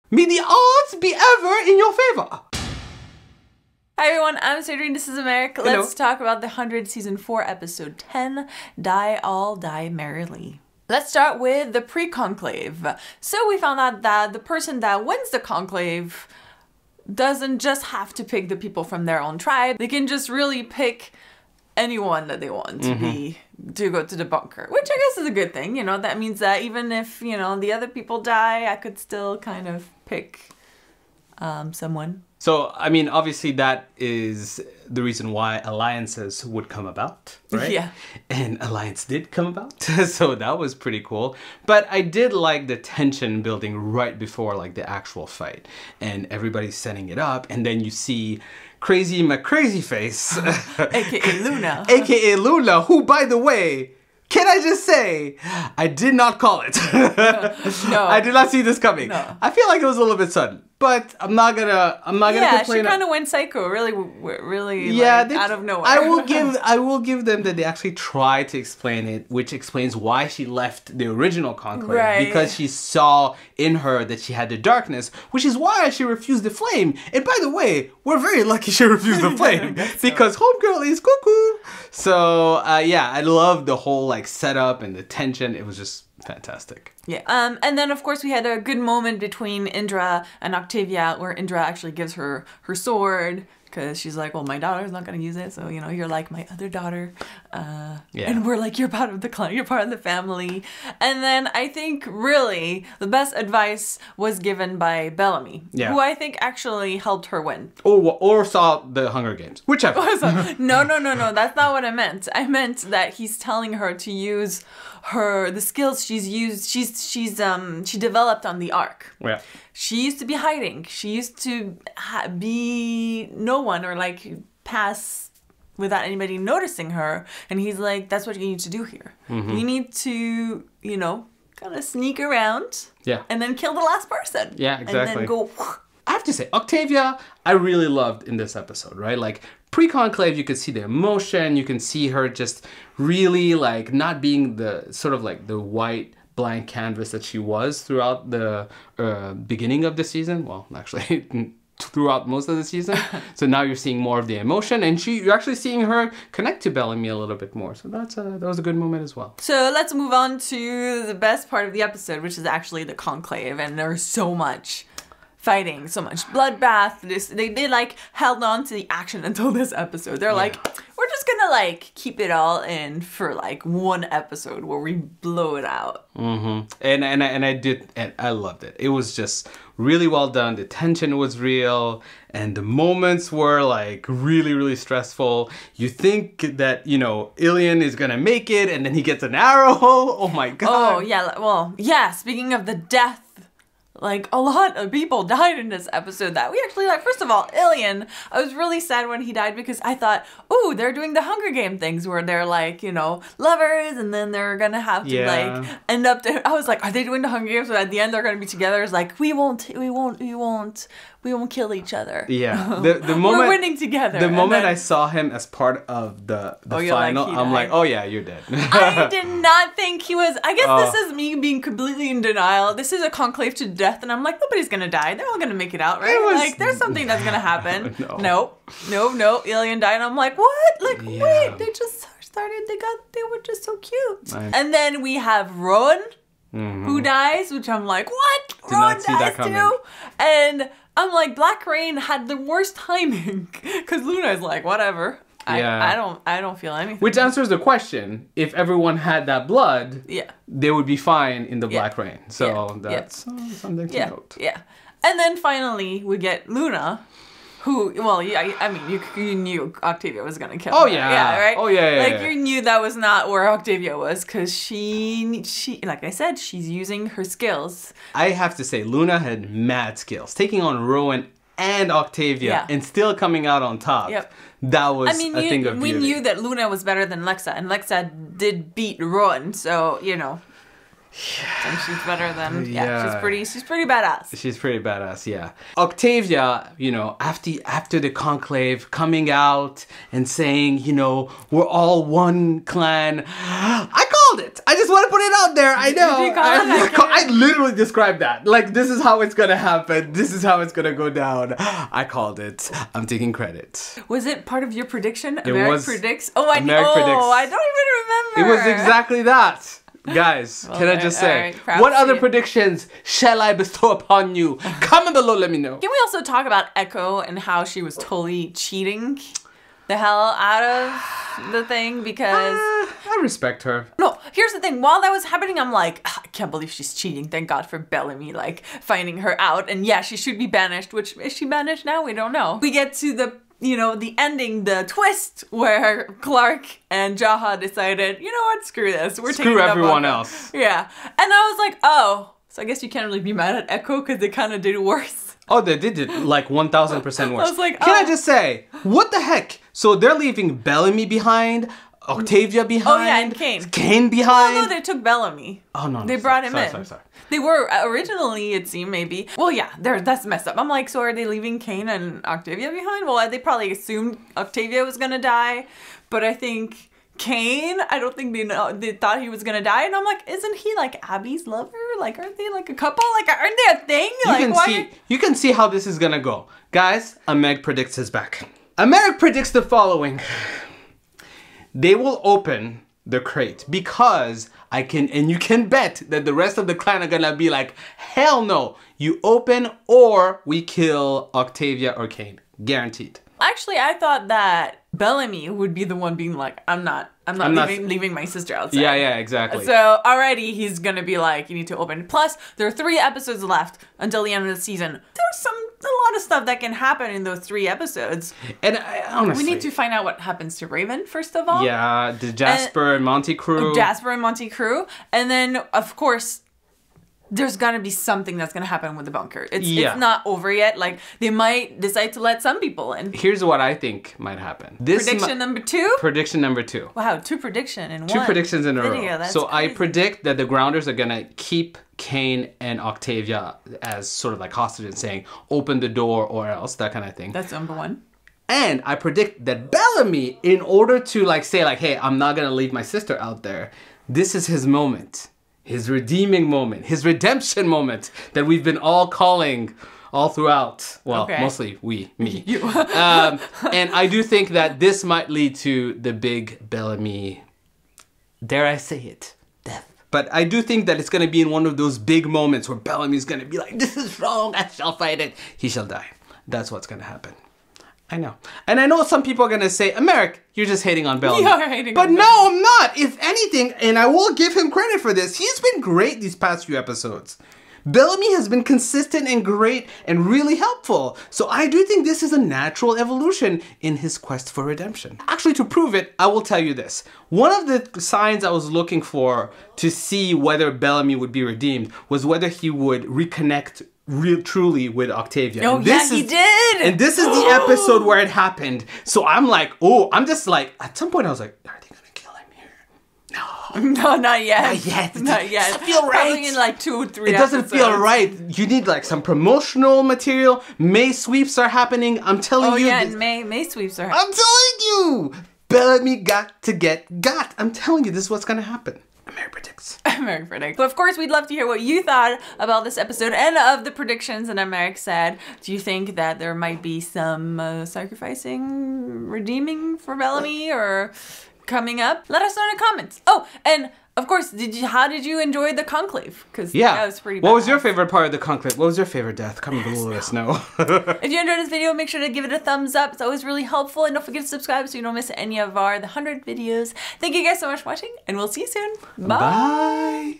May the odds be ever in your favor. Hi everyone, I'm Sandrine, this is Americ. Hello. Let's talk about the 100 Season 4 Episode 10, Die All Die Merrily. Let's start with the pre-conclave. So we found out that the person that wins the conclave doesn't just have to pick the people from their own tribe. They can just really pick anyone that they want to go to the bunker, which I guess is a good thing. You know, that means that even if, you know, the other people die, I could still kind of pick someone. So, I mean, obviously that is the reason why alliances would come about, right? Yeah. And alliance did come about, so that was pretty cool. But I did like the tension building right before like the actual fight. And everybody's setting it up, and then you see Crazy McCrazy Face. AKA Luna. AKA Lula, who, by the way, can I just say, I did not call it. No. I did not see this coming. No. I feel like it was a little bit sudden, but I'm not gonna complain. Yeah, she kind of went psycho, really, yeah, like, out of nowhere. I will give them that they actually tried to explain it, which explains why she left the original conclave, right? Because she saw in her that she had the darkness, which is why she refused the flame. And by the way, we're very lucky she refused the flame because homegirl is cuckoo. So yeah, I love the whole like setup and the tension. It was just fantastic. Yeah. And then of course we had a good moment between Indra and Octavia where Indra actually gives her sword because she's like, well, my daughter's not going to use it, so you know, you're like my other daughter. Yeah. And we're like, you're part of the clan, you're part of the family. And then I think really the best advice was given by Bellamy, who I think actually helped her win. Or saw the Hunger Games, whichever. No, that's not what I meant. I meant that he's telling her to use the skills she developed on the Ark. Yeah. She used to be hiding. She used to be no one or like pass without anybody noticing her. And he's like, that's what you need to do here. You need to, you know, kind of sneak around. Yeah. And then kill the last person. Yeah, exactly. And then go. I have to say, Octavia, I really loved in this episode, right? Like, pre-conclave, you could see the emotion, you can see her just really, like, not being the, sort of like the white blank canvas that she was throughout the beginning of the season. Well, actually, throughout most of the season. So now you're seeing more of the emotion, and you're actually seeing her connect to Bellamy a little bit more. So that was a good moment as well. So let's move on to the best part of the episode, which is actually the conclave, and there's so much fighting, so much bloodbath. They like held on to the action until this episode. They're like, we're just gonna like keep it all in for like one episode where we blow it out. And I loved it. It was just really well done. The tension was real, and the moments were like really, really stressful. You think that, you know, Ilian is gonna make it, and then he gets an arrow. Oh my god. Oh yeah, well yeah. Speaking of the death. Like, a lot of people died in this episode that we actually like. First of all, Ilian, I was really sad when he died because I thought, ooh, they're doing the Hunger Game things where they're like, you know, lovers, and then they're gonna have to like end up I was like, are they doing the Hunger Games? But at the end they're gonna be together. It's like, we won't kill each other. Yeah. The moment we're winning together. The moment I saw him as part of the final, like, I'm like, oh yeah, you're dead. I did not think he was. I guess this is me being completely in denial. This is a conclave to death, and I'm like, nobody's gonna die. They're all gonna make it out, right? Like, there's something that's gonna happen. No. Ilian died, and I'm like, what? Like, wait, they just started. They were just so cute. And then we have Roan, who dies, which I'm like, what? Roan dies too, and I'm like, Black Rain had the worst timing because Luna is like, whatever. I don't feel anything. Which answers the question: if everyone had that blood, they would be fine in the Black Rain. So that's something to note. Yeah, and then finally we get Luna, who, well, yeah, I mean, you knew Octavia was gonna kill her. Yeah, right? Oh yeah. Like, you knew that was not where Octavia was, because she, like I said, she's using her skills. I have to say, Luna had mad skills. Taking on Rowan and Octavia and still coming out on top. That was a thing of beauty. We knew that Luna was better than Lexa, and Lexa did beat Rowan, so, you know. And she's better than, she's pretty badass. She's pretty badass, yeah. Octavia, you know, after the conclave, coming out and saying, you know, we're all one clan. I called it. I just want to put it out there. I know. Did you call it? I literally described that. Like, this is how it's going to happen. This is how it's going to go down. I called it. I'm taking credit. Was it part of your prediction? Americ predicts? Oh, I know. Predicts. I don't even remember. It was exactly that. Guys, can I just say, what other predictions shall I bestow upon you? Comment below, let me know. Can we also talk about Echo and how she was totally cheating the hell out of the thing? Because I respect her. No, here's the thing. While that was happening, I'm like, I can't believe she's cheating. Thank God for Bellamy, like, finding her out. And yeah, she should be banished, which, is she banished now? We don't know. We get to the, you know, the ending, the twist, where Clark and Jaha decided, you know what, screw this. We're taking everyone else. Yeah. And I was like, oh, so I guess you can't really be mad at Echo because they kind of did worse. Oh, they did it like 1000% worse. I was like, Can I just say, what the heck? So they're leaving Bellamy behind, Octavia behind. Oh yeah, and Kane. Kane behind. Oh no, they took Bellamy. Oh no, they brought him in. Sorry. They were originally, it seemed, maybe. Well, yeah, that's messed up. I'm like, so are they leaving Kane and Octavia behind? Well, they probably assumed Octavia was gonna die, but I think Kane, I don't think they thought he was gonna die, and I'm like, isn't he like Abby's lover? Like, aren't they like a couple? Like, aren't they a thing? You can see how this is gonna go, guys. Americ predicts his back. Americ predicts the following. They will open the crate because you can bet that the rest of the clan are gonna be like, hell no, you open or we kill Octavia or Kane. Guaranteed. Actually, I thought that Bellamy would be the one being like, I'm not leaving my sister outside. Yeah, exactly. So already he's gonna be like, you need to open. Plus, there are 3 episodes left until the end of the season. There's a lot of stuff that can happen in those 3 episodes. And honestly, we need to find out what happens to Raven first of all. Yeah, the Jasper and Monty crew. And then of course, there's gonna be something that's gonna happen with the bunker. It's not over yet. Like, they might decide to let some people in. Here's what I think might happen. Prediction number 2? Prediction number 2. Wow, 2 predictions in one. 2 predictions in a row. That's so crazy. I predict that the Grounders are gonna keep Kane and Octavia as sort of like hostages, saying, open the door or else, that kind of thing. That's number 1. And I predict that Bellamy, in order to like say like, hey, I'm not gonna leave my sister out there, this is his moment. His redeeming moment, his redemption moment that we've been all calling all throughout. Well, mostly me. You. And I do think that this might lead to the big Bellamy, dare I say it, death. But I do think that it's going to be in one of those big moments where Bellamy's going to be like, this is wrong, I shall fight it. He shall die. That's what's going to happen. I know. And I know some people are going to say, Americ, you're just hating on Bellamy. You're hating but on no, Bellamy. I'm not. If anything, and I will give him credit for this, he's been great these past few episodes. Bellamy has been consistent and great and really helpful. So I do think this is a natural evolution in his quest for redemption. Actually, to prove it, I will tell you this. One of the signs I was looking for to see whether Bellamy would be redeemed was whether he would reconnect truly with Octavia. Oh, yeah, he did! And this is the episode where it happened. So I'm like, oh, I'm just like, at some point I was like, are they gonna kill him here? No, not yet. Not yet. Not yet. It doesn't feel right. Probably in like 2 or 3 It doesn't feel right. You need like some promotional material. May sweeps are happening. I'm telling you. Oh yeah, and May sweeps are happening. I'm telling you. Bellamy got to get got. I'm telling you, this is what's gonna happen. Americ predicts. Americ predicts. But of course, we'd love to hear what you thought about this episode and of the predictions that Americ said. Do you think that there might be some sacrificing, redeeming for Bellamy or coming up? Let us know in the comments. Oh, and of course, how did you enjoy the conclave? Because that was pretty bad. What was your favorite part of the conclave? What was your favorite death? Comment below, let us know. If you enjoyed this video, make sure to give it a thumbs up. It's always really helpful. And don't forget to subscribe so you don't miss any of the 100 videos. Thank you guys so much for watching, and we'll see you soon. Bye. Bye.